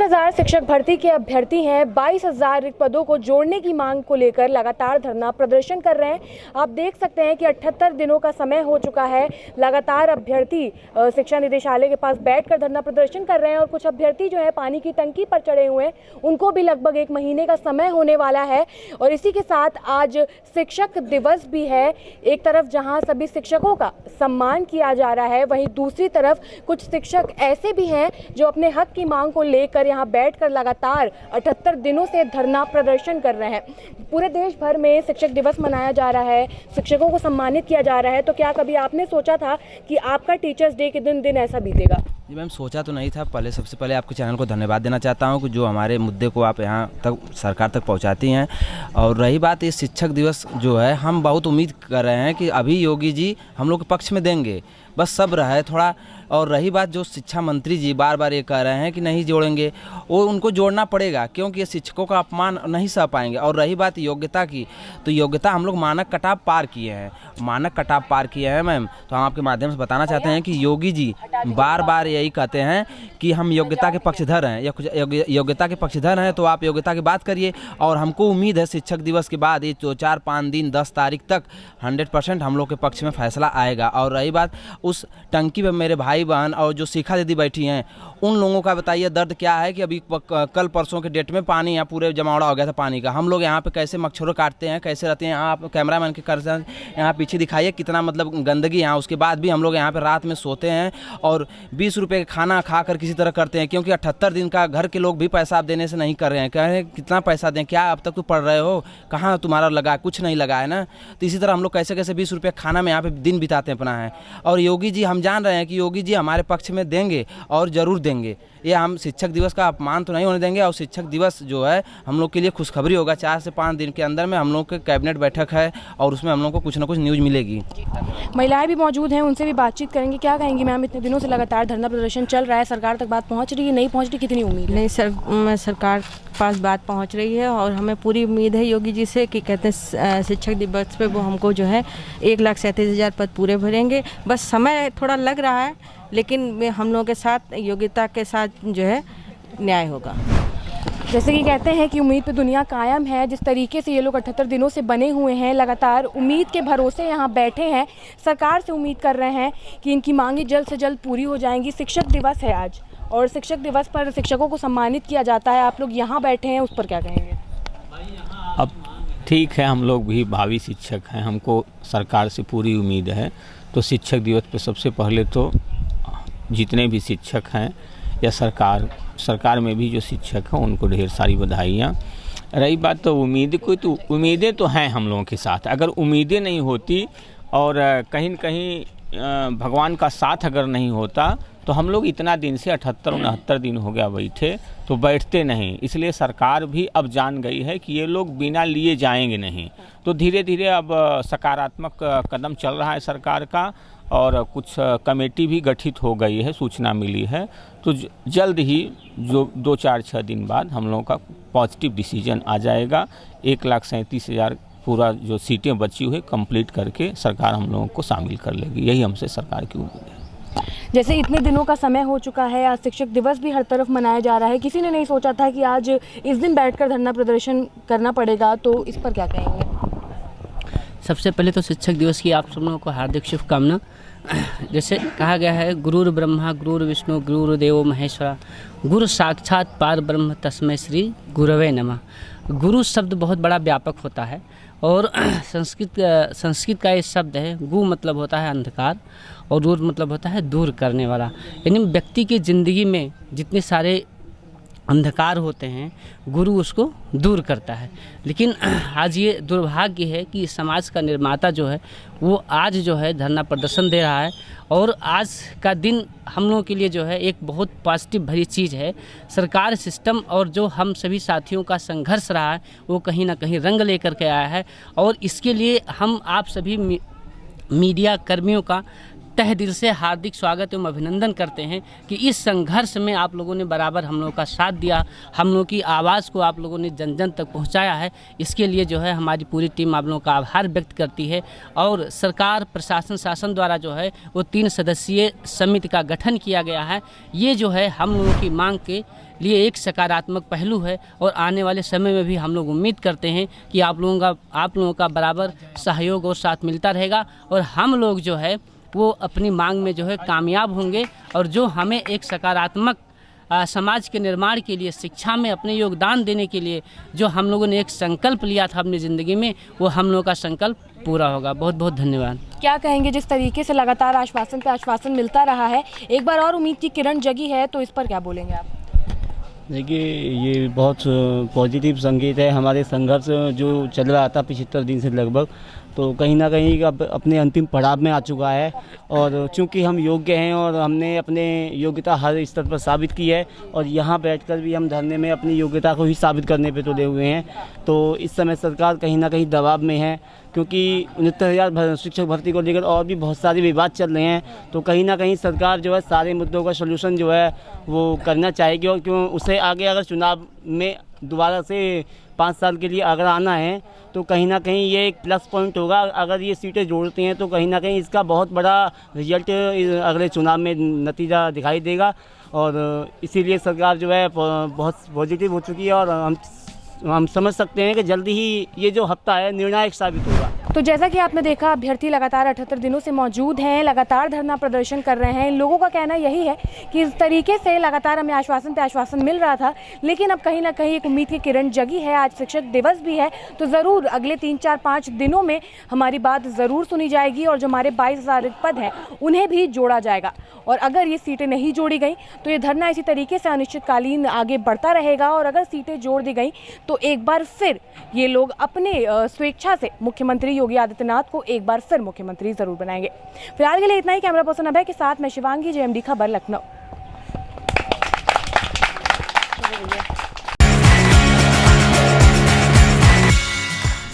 65,000 शिक्षक भर्ती के अभ्यर्थी हैं। 22,000 रिक्त पदों को जोड़ने की मांग को लेकर लगातार धरना प्रदर्शन कर रहे हैं। आप देख सकते हैं कि 78 दिनों का समय हो चुका है। लगातार अभ्यर्थी शिक्षा निदेशालय के पास बैठकर धरना प्रदर्शन कर रहे हैं और कुछ अभ्यर्थी जो है पानी की टंकी पर चढ़े हुए हैं, उनको भी लगभग 1 महीने का समय होने वाला है। और इसी के साथ आज शिक्षक दिवस भी है। एक तरफ जहाँ सभी शिक्षकों का सम्मान किया जा रहा है, वहीं दूसरी तरफ कुछ शिक्षक ऐसे भी हैं जो अपने हक की मांग को लेकर यहाँ बैठकर लगातार 78 दिनों से धरना प्रदर्शन कर रहे हैं। पूरे देश भर में शिक्षक दिवस मनाया जा रहा है, शिक्षकों को सम्मानित किया जा रहा है। तो क्या कभी आपने सोचा था कि आपका टीचर्स डे के दिन ऐसा बीतेगा? जी मैम, सोचा तो नहीं था। सबसे पहले आपके चैनल को धन्यवाद देना चाहता हूं कि जो हमारे मुद्दे को आप यहां तक सरकार तक पहुंचाती हैं। और रही बात ये शिक्षक दिवस जो है, हम बहुत उम्मीद कर रहे हैं कि अभी योगी जी हम लोग के पक्ष में देंगे, बस सब्र है थोड़ा। और रही बात जो शिक्षा मंत्री जी बार बार ये कह रहे हैं कि नहीं जोड़ेंगे, वो उनको जोड़ना पड़ेगा क्योंकि ये शिक्षकों का अपमान नहीं सह पाएंगे। और रही बात योग्यता की, तो योग्यता हम लोग मानक कटाव पार किए हैं, मैम। तो हम आपके माध्यम से बताना चाहते हैं कि योगी जी बार बार यही कहते हैं कि हम योग्यता के पक्षधर हैं या योग्यता के पक्षधर हैं, तो आप योग्यता की बात करिए। और हमको उम्मीद है शिक्षक दिवस के बाद ये 2-4-5 दिन 10 तारीख तक 100% हम लोग के पक्ष में फैसला आएगा। और रही बात उस टंकी पर मेरे भाई बहन और जो शिखा दीदी बैठी हैं, उन लोगों का बताइए दर्द क्या है कि अभी कल परसों के डेट में पानी यहाँ पूरे जमावड़ा हो गया था पानी का। हम लोग यहाँ पे कैसे मच्छरों काटते हैं, कैसे रहते हैं। यहाँ आप कैमरामैन के कर यहाँ पीछे दिखाइए कितना मतलब गंदगी यहाँ। उसके बाद भी हम लोग यहाँ पे रात में सोते हैं और 20 रुपये का खाना खाकर किसी तरह करते हैं, क्योंकि 78 दिन का घर के लोग भी पैसा आप देने से नहीं कर रहे हैं। कह रहे हैं कितना पैसा दें, क्या अब तक तो पढ़ रहे हो, कहाँ तुम्हारा लगा, कुछ नहीं लगा है ना। तो इसी तरह हम लोग कैसे 20 रुपये खाना में यहाँ पे दिन बिताते हैं अपना है। और योगी जी, हम जान रहे हैं कि योगी जी हमारे पक्ष में देंगे और ज़रूर देंगे। ये हम शिक्षक दिवस का अपमान तो नहीं होने देंगे। और शिक्षक दिवस जो है हम लोग के लिए खुशखबरी होगा। 4 से 5 दिन के अंदर में हम लोग के कैबिनेट बैठक है और उसमें हम लोग को कुछ ना कुछ न्यूज़ मिलेगी। महिलाएं भी मौजूद हैं, उनसे भी बातचीत करेंगे। क्या कहेंगी मैम, इतने दिनों से लगातार धरना प्रदर्शन चल रहा है, सरकार तक बात पहुंच रही है, नहीं पहुंच रही, कितनी उम्मीद है? नहीं सर, सरकार पास बात पहुंच रही है और हमें पूरी उम्मीद है योगी जी से कि कहते हैं शिक्षक दिवस पे वो हमको जो है 1,37,000 पद पूरे भरेंगे। बस समय थोड़ा लग रहा है, लेकिन हम लोगों के साथ योग्यता के साथ जो है न्याय होगा। जैसे कि कहते हैं कि उम्मीद पे दुनिया कायम है। जिस तरीके से ये लोग 78 दिनों से बने हुए हैं, लगातार उम्मीद के भरोसे यहाँ बैठे हैं, सरकार से उम्मीद कर रहे हैं कि इनकी मांगें जल्द से जल्द पूरी हो जाएंगी। शिक्षक दिवस है आज और शिक्षक दिवस पर शिक्षकों को सम्मानित किया जाता है। आप लोग यहाँ बैठे हैं, उस पर क्या कहेंगे? अब ठीक है, हम लोग भी भावी शिक्षक हैं, हमको सरकार से पूरी उम्मीद है। तो शिक्षक दिवस पे सबसे पहले तो जितने भी शिक्षक हैं या सरकार में भी जो शिक्षक हैं उनको ढेर सारी बधाइयाँ। रही बात तो उम्मीदें तो हैं हम लोगों के साथ। अगर उम्मीदें नहीं होती और कहीं न कहीं भगवान का साथ अगर नहीं होता तो हम लोग इतना दिन से 78-69 दिन हो गया बैठे, तो बैठते नहीं। इसलिए सरकार भी अब जान गई है कि ये लोग बिना लिए जाएंगे नहीं। तो धीरे धीरे अब सकारात्मक कदम चल रहा है सरकार का और कुछ कमेटी भी गठित हो गई है, सूचना मिली है। तो जल्द ही जो 2-4-6 दिन बाद हम लोगों का पॉजिटिव डिसीजन आ जाएगा। 1,37,000 पूरा जो सीटें बची हुई कंप्लीट करके सरकार हम लोगों को शामिल कर लेगी। यही हमसे सरकार की उम्मीद है। जैसे इतने दिनों का समय हो चुका है, आज शिक्षक दिवस भी हर तरफ मनाया जा रहा है, किसी ने नहीं सोचा था कि आज इस दिन बैठकर धरना प्रदर्शन करना पड़ेगा, तो इस पर क्या कहेंगे? सबसे पहले तो शिक्षक दिवस की आप सब लोगों को हार्दिक शुभकामना। जैसे कहा गया है, गुरुर् ब्रह्मा गुरुर्विष्णु गुरुर्देवो महेश्वरा, गुरु साक्षात पार ब्रह्म तस्मै श्री गुरवे नमः। गुरु शब्द बहुत बड़ा व्यापक होता है और संस्कृत का ये शब्द है। गु मतलब होता है अंधकार और रूर मतलब होता है दूर करने वाला। यानी व्यक्ति की ज़िंदगी में जितने सारे अंधकार होते हैं, गुरु उसको दूर करता है। लेकिन आज ये दुर्भाग्य है कि समाज का निर्माता जो है वो आज जो है धरना प्रदर्शन दे रहा है। और आज का दिन हम लोगों के लिए जो है एक बहुत पॉजिटिव भरी चीज़ है। सरकार सिस्टम और जो हम सभी साथियों का संघर्ष रहा है वो कहीं ना कहीं रंग लेकर के आया है। और इसके लिए हम आप सभी मीडिया कर्मियों का तहे दिल से हार्दिक स्वागत एवं अभिनंदन करते हैं कि इस संघर्ष में आप लोगों ने बराबर हम लोगों का साथ दिया, हम लोगों की आवाज़ को आप लोगों ने जन जन तक पहुंचाया है। इसके लिए जो है हमारी पूरी टीम आप लोगों का आभार व्यक्त करती है। और सरकार प्रशासन शासन द्वारा जो है वो 3 सदस्यीय समिति का गठन किया गया है। ये जो है हम लोगों की मांग के लिए एक सकारात्मक पहलू है और आने वाले समय में भी हम लोग उम्मीद करते हैं कि आप लोगों का बराबर सहयोग और साथ मिलता रहेगा और हम लोग जो है वो अपनी मांग में जो है कामयाब होंगे और जो हमें एक सकारात्मक समाज के निर्माण के लिए, शिक्षा में अपने योगदान देने के लिए जो हम लोगों ने एक संकल्प लिया था अपनी ज़िंदगी में, वो हम लोगों का संकल्प पूरा होगा। बहुत बहुत धन्यवाद। क्या कहेंगे, जिस तरीके से लगातार आश्वासन पे आश्वासन मिलता रहा है, एक बार और उम्मीद की किरण जगी है, तो इस पर क्या बोलेंगे आप? देखिए, ये बहुत पॉजिटिव संकेत है। हमारे संघर्ष जो चल रहा था 75 दिन से लगभग, तो कहीं ना कहीं अब अपने अंतिम पड़ाव में आ चुका है। और चूंकि हम योग्य हैं और हमने अपने योग्यता हर स्तर पर साबित की है और यहाँ बैठकर भी हम धरने में अपनी योग्यता को ही साबित करने पे तुले हुए हैं। तो इस समय सरकार कहीं ना कहीं दबाव में है, क्योंकि 69,000 शिक्षक भर्ती को लेकर और भी बहुत सारे विवाद चल रहे हैं। तो कहीं ना कहीं सरकार जो है सारे मुद्दों का सलूशन जो है वो करना चाहेगी और क्यों उसे आगे अगर चुनाव में दोबारा से 5 साल के लिए अगर आना है तो कहीं ना कहीं ये एक प्लस पॉइंट होगा। अगर ये सीटें जोड़ते हैं तो कहीं ना कहीं इसका बहुत बड़ा रिजल्ट अगले चुनाव में नतीजा दिखाई देगा। और इसीलिए सरकार जो है बहुत पॉजिटिव हो चुकी है और हम समझ सकते हैं कि जल्दी ही ये जो हफ्ता है निर्णायक साबित होगा। तो जैसा कि आपने देखा, अभ्यर्थी लगातार 78 दिनों से मौजूद हैं, लगातार धरना प्रदर्शन कर रहे हैं। इन लोगों का कहना यही है कि इस तरीके से लगातार हमें आश्वासन पे आश्वासन मिल रहा था, लेकिन अब कहीं ना कहीं एक उम्मीद की किरण जगी है। आज शिक्षक दिवस भी है, तो ज़रूर अगले 3, 4, 5 दिनों में हमारी बात ज़रूर सुनी जाएगी और जो हमारे 22,000 रिक्त पद हैं उन्हें भी जोड़ा जाएगा। और अगर ये सीटें नहीं जोड़ी गई तो ये धरना इसी तरीके से अनिश्चितकालीन आगे बढ़ता रहेगा। और अगर सीटें जोड़ दी गई तो एक बार फिर ये लोग अपने स्वेच्छा से मुख्यमंत्री योगी आदित्यनाथ को एक बार फिर मुख्यमंत्री जरूर बनाएंगे। फिलहाल के लिए इतना ही। कैमरा पर्सन अभय के साथ मैं शिवांगी, JMD खबर, लखनऊ।